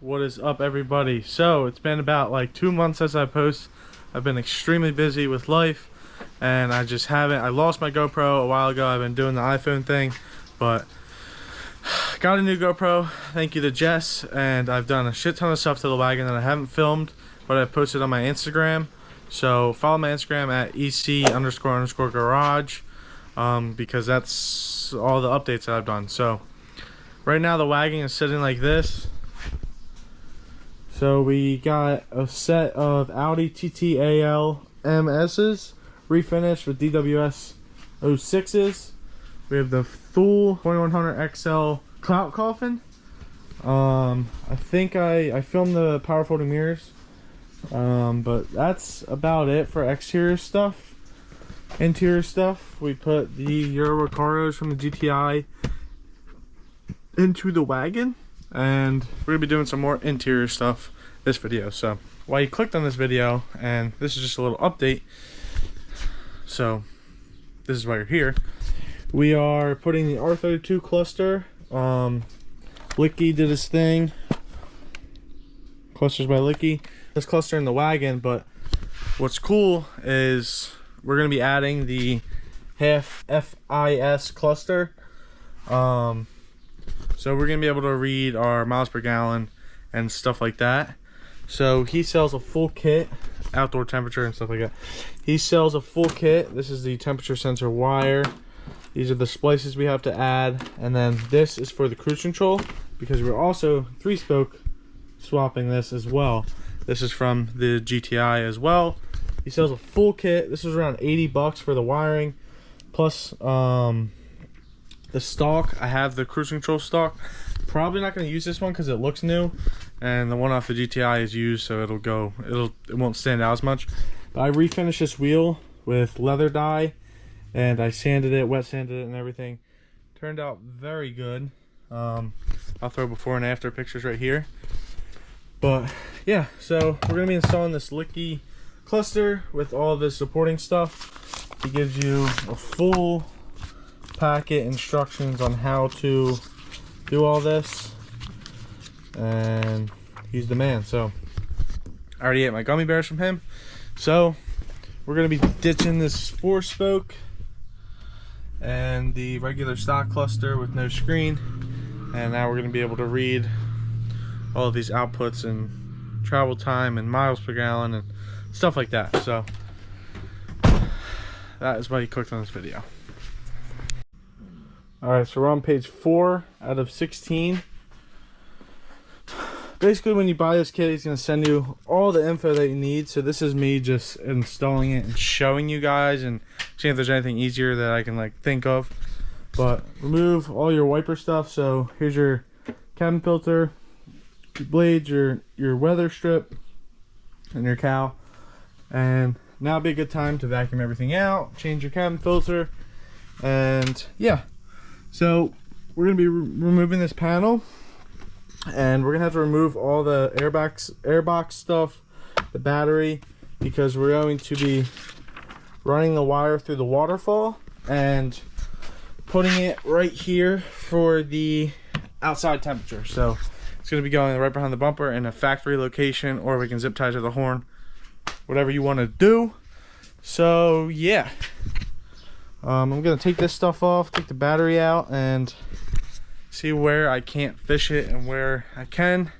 What is up, everybody? So it's been about like 2 months since I post. I've been extremely busy with life and I just haven't. I lost my GoPro a while ago. I've been doing the iPhone thing, but got a new GoPro, thank you to Jess, and I've done a shit ton of stuff to the wagon that I haven't filmed, but I posted on my Instagram. So follow my Instagram at ec__garage, because that's all the updates that I've done. So right now the wagon is sitting like this. So we got a set of Audi TT-AL MS's refinished with DWS 06s. We have the full 2100 XL clout coffin. I think I filmed the power folding mirrors, but that's about it for exterior stuff. Interior stuff, we put the Euro Recaros from the GTI into the wagon, and we're gonna be doing some more interior stuff this video. So while you clicked on this video, and this is just a little update, so this is why you're here. We are putting the R32 cluster. Licky did his thing. Clusters by Licky. This cluster in the wagon, but what's cool is we're gonna be adding the half FIS cluster. So we're gonna be able to read our miles per gallon and stuff like that. So he sells a full kit, outdoor temperature and stuff like that. He sells a full kit. This is the temperature sensor wire. These are the splices we have to add, and then this is for the cruise control, because we're also 3spoke swapping this as well. This is from the GTI as well. He sells a full kit. This was around 80 bucks for the wiring, plus the stock. I have the cruise control stock. Probably not going to use this one because it looks new, and the one off the GTI is used, so it won't stand out as much. But I refinished this wheel with leather dye, and I sanded it, wet sanded it and everything. Turned out very good. I'll throw before and after pictures right here. But yeah, so we're gonna be installing this Licky cluster with all this supporting stuff. He gives you a full packet instructions on how to do all this, and he's the man. So I already ate my gummy bears from him, so we're gonna be ditching this 4-spoke and the regular stock cluster with no screen, and now we're going to be able to read all of these outputs and travel time and miles per gallon and stuff like that. So that is why you clicked on this video. Alright, so we're on page 4 out of 16. Basically, when you buy this kit, he's going to send you all the info that you need. So this is me just installing it and showing you guys and seeing if there's anything easier that I can like think of. But remove all your wiper stuff. So here's your cabin filter, your blades, your weather strip, and your cowl. And now would be a good time to vacuum everything out, change your cabin filter, and yeah. So we're going to be removing this panel. And we're gonna have to remove all the airbox stuff, the battery, because we're going to be running the wire through the waterfall and putting it right here for the outside temperature. So it's gonna be going right behind the bumper in a factory location, or we can zip tie to the horn, whatever you want to do. So yeah, I'm gonna take this stuff off, take the battery out, and see where I can't fish it and where I can,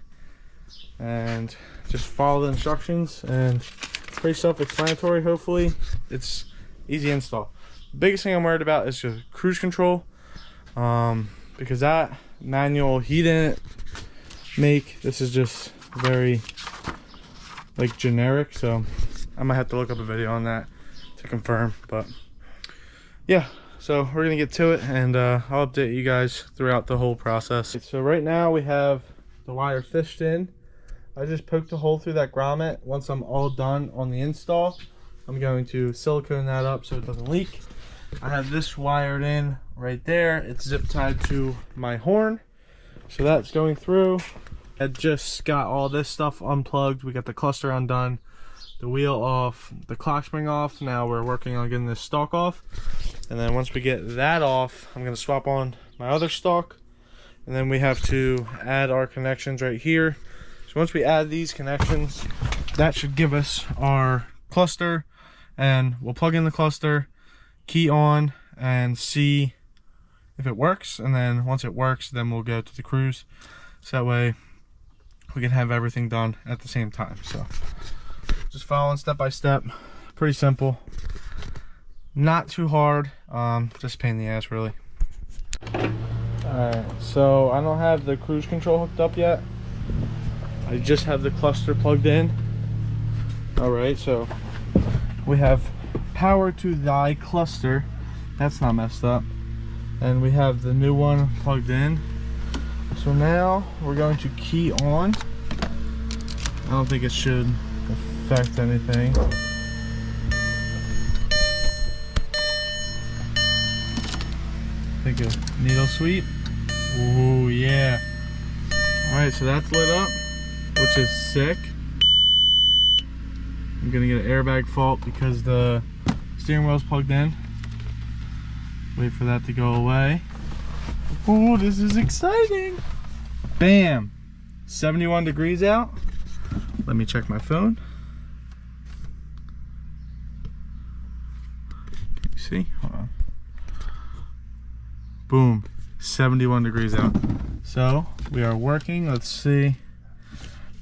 and just follow the instructions, and pretty self-explanatory. Hopefully it's easy install. The biggest thing I'm worried about is just cruise control, because that manual he didn't make. This is just very like generic, so I might have to look up a video on that to confirm. But yeah, so we're gonna get to it, and I'll update you guys throughout the whole process. So right now we have the wire fished in. I just poked a hole through that grommet. Once I'm all done on the install, I'm going to silicone that up so it doesn't leak. I have this wired in right there. It's zip tied to my horn, so that's going through. I just got all this stuff unplugged. We got the cluster undone, the wheel off, the clock spring off. Now we're working on getting this stalk off. And then once we get that off, I'm going to swap on my other stalk, and then we have to add our connections right here So once we add these connections, that should give us our cluster, and we'll plug in the cluster, key on, and see if it works. And then once it works, then we'll go to the cruise. So that way we can have everything done at the same time. So just following step by step, pretty simple, not too hard, just a pain in the ass really. Alright, so I don't have the cruise control hooked up yet. I just have the cluster plugged in. Alright, so we have power to thy cluster. That's not messed up. And we have the new one plugged in. So now we're going to key on. I don't think it should affect anything. Take a needle sweep. Ooh, yeah. Alright, so that's lit up, which is sick. I'm gonna get an airbag fault because the steering wheel's plugged in. Wait for that to go away. Ooh, this is exciting. Bam! 71 degrees out. Let me check my phone. Can you see? Hold on. Boom. 71 degrees out. So we are working. Let's see.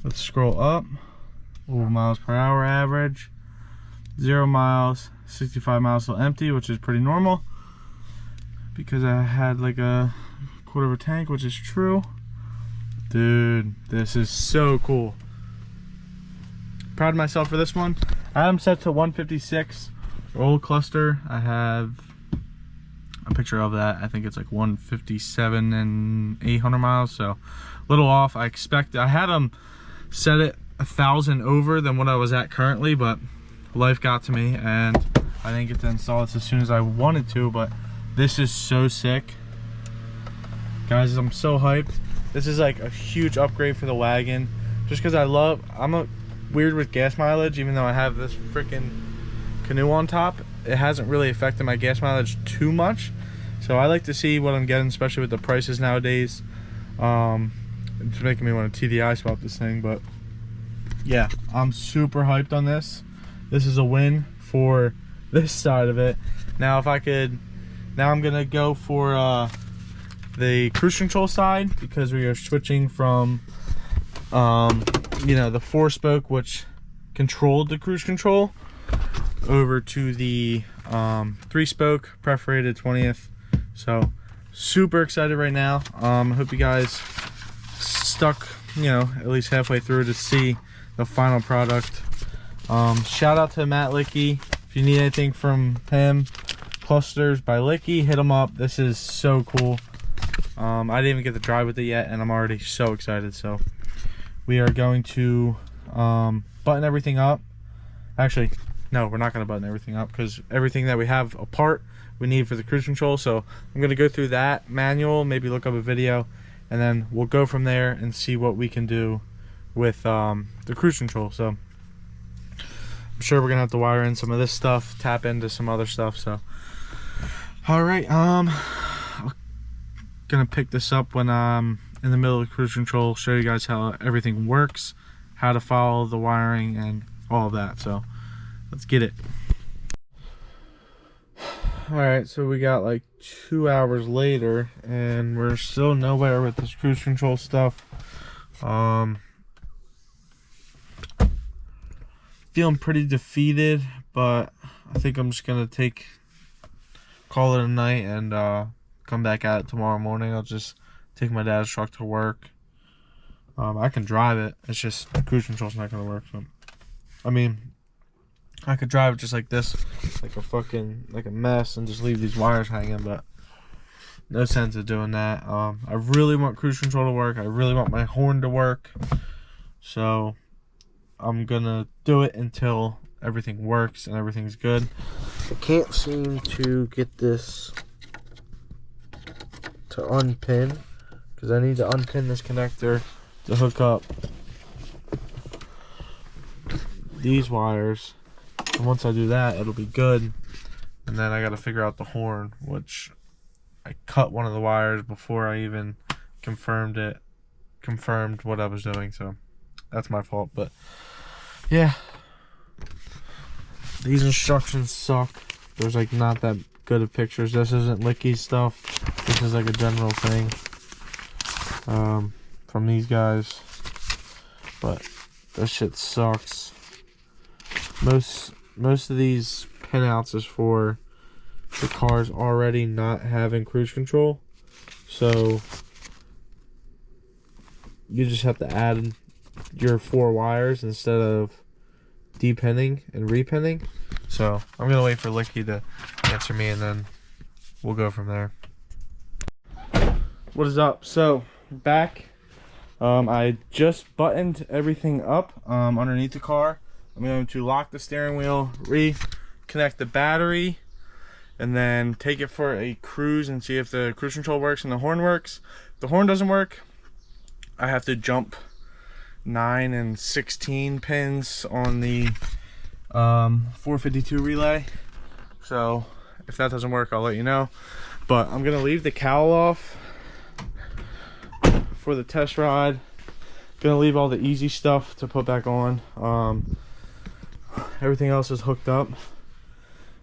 Let's scroll up. Ooh, miles per hour average. 0 miles. 65 miles still empty, which is pretty normal because I had like a quarter of a tank, which is true. Dude, this is so cool. Proud of myself for this one. I have them set to 156 old cluster. I have a picture of that. I think it's like 157 and 800 miles, so a little off. I had them set it 1,000 over than what I was at currently, but life got to me and I didn't get to install this as soon as I wanted to. But this is so sick, guys. I'm so hyped. This is like a huge upgrade for the wagon, just because I'm weird with gas mileage. Even though I have this freaking canoe on top, it hasn't really affected my gas mileage too much. So I like to see what I'm getting, especially with the prices nowadays. It's making me want to TDI swap this thing. But yeah, I'm super hyped on this. This is a win for this side of it. Now I'm gonna go for the cruise control side, because we are switching from you know, the 4-spoke, which controlled the cruise control, over to the 3-spoke perforated 20th. So super excited right now. Hope you guys stuck, you know, at least halfway through to see the final product. Shout out to Matt Licky. If you need anything from him, clusters by Licky, hit him up. This is so cool. I didn't even get to drive with it yet, and I'm already so excited. So we are going to button everything up. Actually, no, we're not going to button everything up, because everything that we have apart we need for the cruise control. So I'm going to go through that manual, maybe look up a video, and then we'll go from there and see what we can do with the cruise control. So I'm sure we're going to have to wire in some of this stuff, tap into some other stuff. So all right, gonna pick this up when I'm in the middle of cruise control, show you guys how everything works, how to follow the wiring and all of that. So let's get it. All right, so we got like 2 hours later and we're still nowhere with this cruise control stuff. Feeling pretty defeated, but I think I'm just gonna call it a night and come back at it tomorrow morning. I'll just take my dad's truck to work. I can drive it, it's just the cruise control's not gonna work. So I mean, I could drive it just like this, like a mess, and just leave these wires hanging, but no sense of doing that. I really want cruise control to work. I really want my horn to work. So I'm gonna do it until everything works and everything's good. I can't seem to get this to unpin, because I need to unpin this connector to hook up these wires, and once I do that it'll be good. And then I got to figure out the horn, which I cut one of the wires before I even confirmed what I was doing. So that's my fault. But yeah, these instructions suck. There's like not that good of pictures. This isn't Licky stuff. This is like a general thing from these guys. But this shit sucks. Most of these pinouts is for the cars already not having cruise control. So you just have to add your 4 wires instead of depinning and repinning. So I'm gonna wait for Licky to answer me and then we'll go from there. What is up? So back. I just buttoned everything up underneath the car. I'm going to lock the steering wheel, reconnect the battery, and then take it for a cruise and see if the cruise control works and the horn works. If the horn doesn't work, I have to jump 9 and 16 pins on the 452 relay. So if that doesn't work, I'll let you know. But I'm gonna leave the cowl off for the test ride. Gonna leave all the easy stuff to put back on. Everything else is hooked up.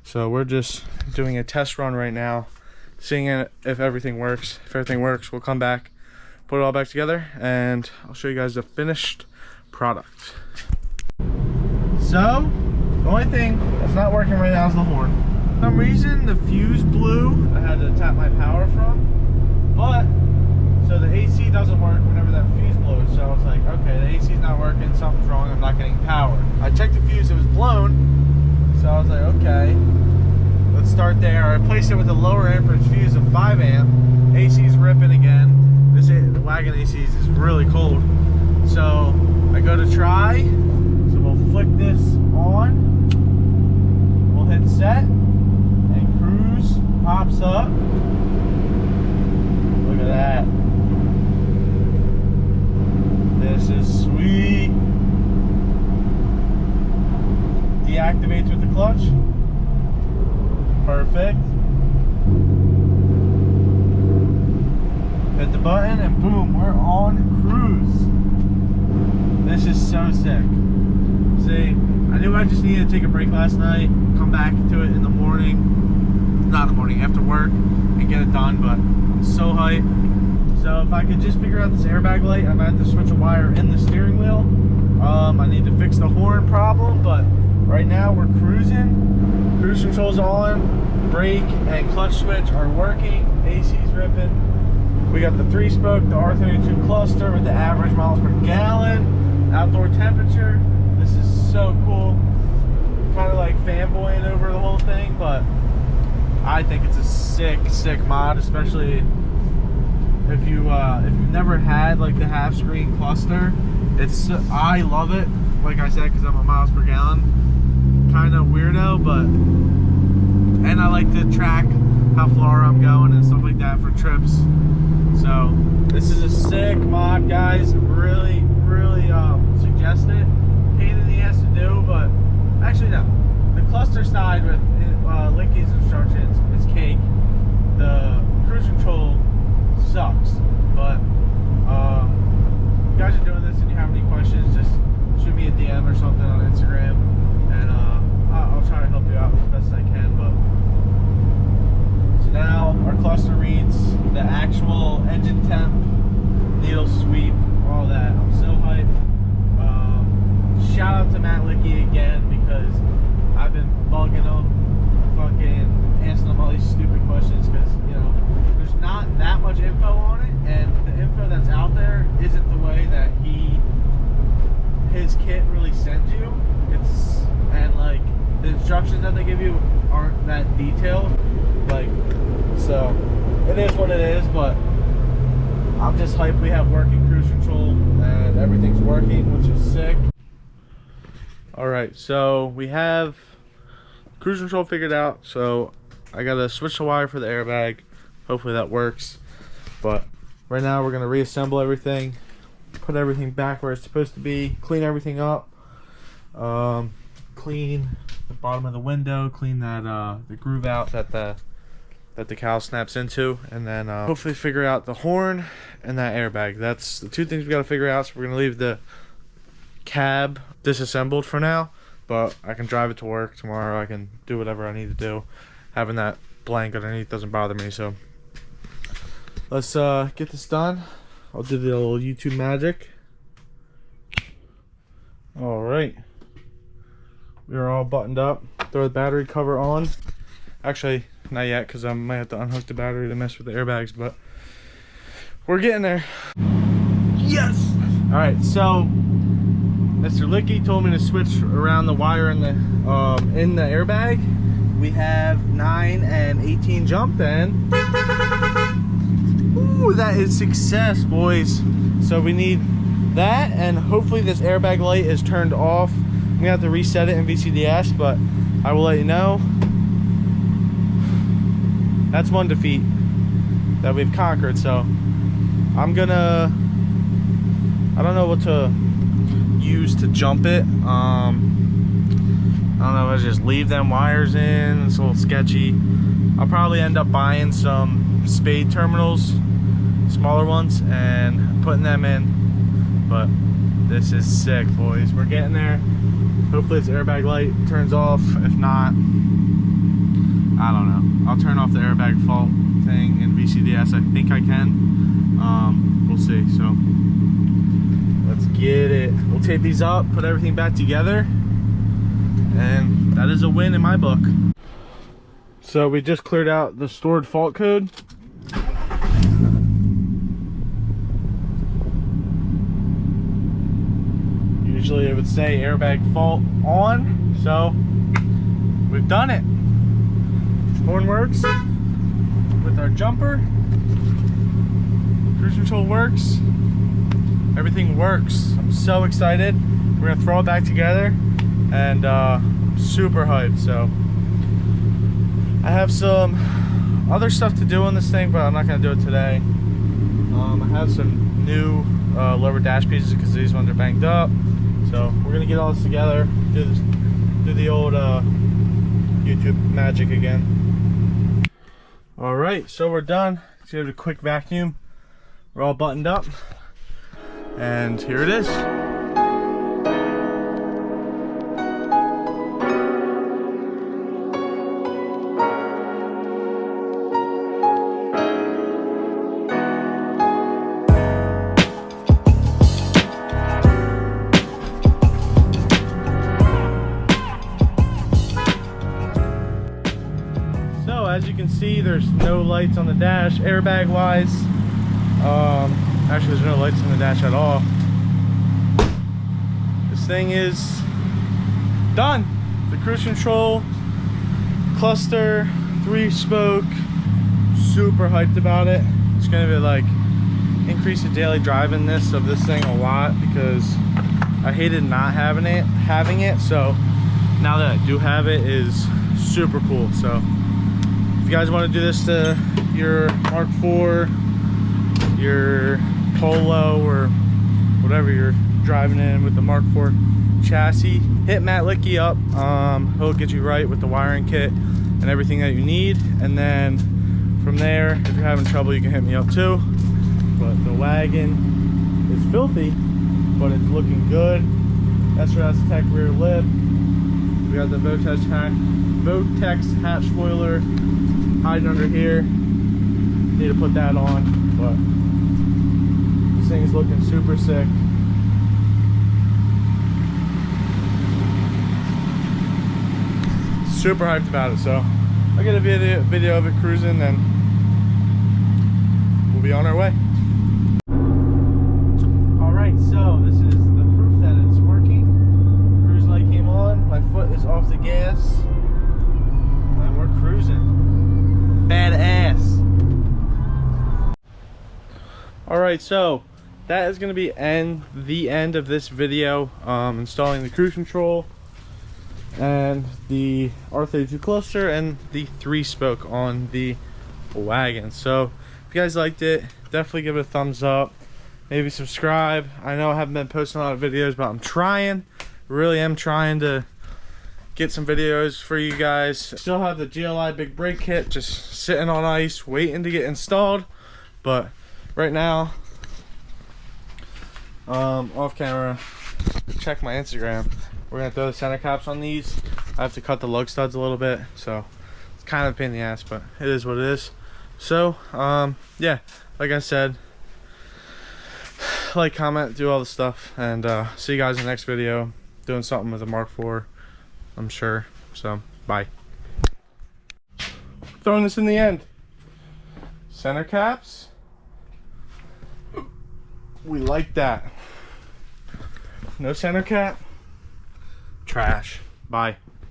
So we're just doing a test run right now, seeing if everything works. If everything works, we'll come back, put it all back together, and I'll show you guys the finished product. So the only thing that's not working right now is the horn. For some reason the fuse blew. I had to tap my power from, but so the AC doesn't work whenever that fuse blows. So I was like, okay, the AC's not working, something's wrong, I'm not getting power. I checked the fuse, it was blown. So I was like, okay, let's start there. I replaced it with a lower amperage fuse of 5 amp. AC's ripping again. The wagon AC is really cold. So I go to try. So we'll flick this on. We'll hit set and cruise pops up. Look at that. This is sweet. Deactivates with the clutch. Perfect. Hit the button and boom, we're on cruise. This is so sick. See, I knew I just needed to take a break last night, come back to it in the morning, not in the morning, after work, and get it done, but I'm so hyped. So if I could just figure out this airbag light, I'm gonna have to switch a wire in the steering wheel. I need to fix the horn problem, but right now we're cruising. Cruise control's on, brake and clutch switch are working, AC's ripping. We got the 3-spoke, the R32 cluster with the average miles per gallon, outdoor temperature. This is so cool. Kind of like fanboying over the whole thing, but I think it's a sick mod, especially if you've never had like the half screen cluster. I love it, like I said, because I'm a miles per gallon kind of weirdo, but and I like to track how far I'm going and stuff like that for trips. So this is a sick mod, guys. Really suggest it. Pain in the ass to do, but actually no. The cluster side with Licky's instructions is cake. The cruise control sucks, but if you guys are doing this and you have any questions, just shoot me a DM or something on Instagram, and I'll try to help you out as best I can. But so now our cluster reads the actual engine temp, needle sweep, all that. I'm so hyped. Shout out to Matt Licky again, because I've been bugging him, fucking asking him all these stupid questions, because you know there's not that much info on it, and the info that's out there isn't the way that his kit really sends you. And like the instructions that they give you aren't that detailed, like, so it is what it is. But I'm just hyped we have working cruise control and everything's working, which is sick. Alright, so we have cruise control figured out, so I gotta switch the wire for the airbag. Hopefully that works. But right now we're gonna reassemble everything, put everything back where it's supposed to be, clean everything up, clean the bottom of the window, clean that the groove out that the cowl snaps into, and then hopefully figure out the horn and that airbag. That's the two things we gotta figure out. So we're gonna leave the cab disassembled for now, but I can drive it to work tomorrow. I can do whatever I need to do. Having that blank underneath doesn't bother me, so let's get this done. I'll do the little YouTube magic. All right, we're all buttoned up. Throw the battery cover on. Actually, not yet, because I might have to unhook the battery to mess with the airbags, but we're getting there. Yes! All right, so Mr. Licky told me to switch around the wire in the airbag. We have 9 and 18 jump in. Ooh, that is success, boys. So we need that, and hopefully this airbag light is turned off. I'm gonna have to reset it in VCDS, but I will let you know. That's one defeat that we've conquered. So I don't know what to use to jump it. I don't know if I just leave them wires in. It's a little sketchy. I'll probably end up buying some spade terminals, smaller ones, and putting them in. But this is sick, boys. We're getting there. Hopefully this airbag light turns off. If not, I don't know. I'll turn off the airbag fault thing in VCDS. I think I can. We'll see. So let's get it. We'll tape these up, put everything back together, and that is a win in my book. So we just cleared out the stored fault code. Usually it would say airbag fault on, so we've done it. Horn works with our jumper. Cruise control works. Everything works. I'm so excited. We're gonna throw it back together, and I'm super hyped. So I have some other stuff to do on this thing, but I'm not gonna do it today. I have some new lower dash pieces because these ones are banged up. So we're gonna get all this together, do the old YouTube magic again. All right, so we're done. Let's give it a quick vacuum. We're all buttoned up, and here it is. As you can see, there's no lights on the dash airbag wise. Actually, there's no lights on the dash at all. This thing is done. The cruise control, cluster, 3-spoke, super hyped about it. It's gonna be like increase the daily driving-ness of this thing a lot, because I hated not having it. So now that I do have it, is super cool. So if you guys want to do this to your Mark IV, your Polo, or whatever you're driving in with the Mark IV chassis, hit Matt Licky up. He'll get you right with the wiring kit and everything that you need. And then from there, if you're having trouble, you can hit me up too. But the wagon is filthy, but it's looking good. That's the Tech rear lip. We got the Vortex hatch spoiler hiding under here. Need to put that on, but this thing is looking super sick. Super hyped about it. So I'll get a video of it cruising, and we'll be on our way. All right, so this is the proof that it's working. Cruise light came on, my foot is off the gas, and we're cruising. Badass. All right, so that is going to be the end of this video, installing the cruise control and the R32 cluster and the 3-spoke on the wagon. So if you guys liked it, definitely give it a thumbs up, maybe subscribe. I know I haven't been posting a lot of videos, but I'm trying, really am trying to get some videos for you guys. Still have the GLI big brake kit just sitting on ice waiting to get installed, but right now, off camera, check my Instagram. We're gonna throw the center caps on these. I have to cut the lug studs a little bit, so it's kind of a pain in the ass, but it is what it is. So yeah, like I said, like, comment, do all the stuff, and see you guys in the next video. Doing something with a Mark IV, I'm sure. So bye. Throwing this in the end. Center caps, we like that. No center cap, trash. Bye.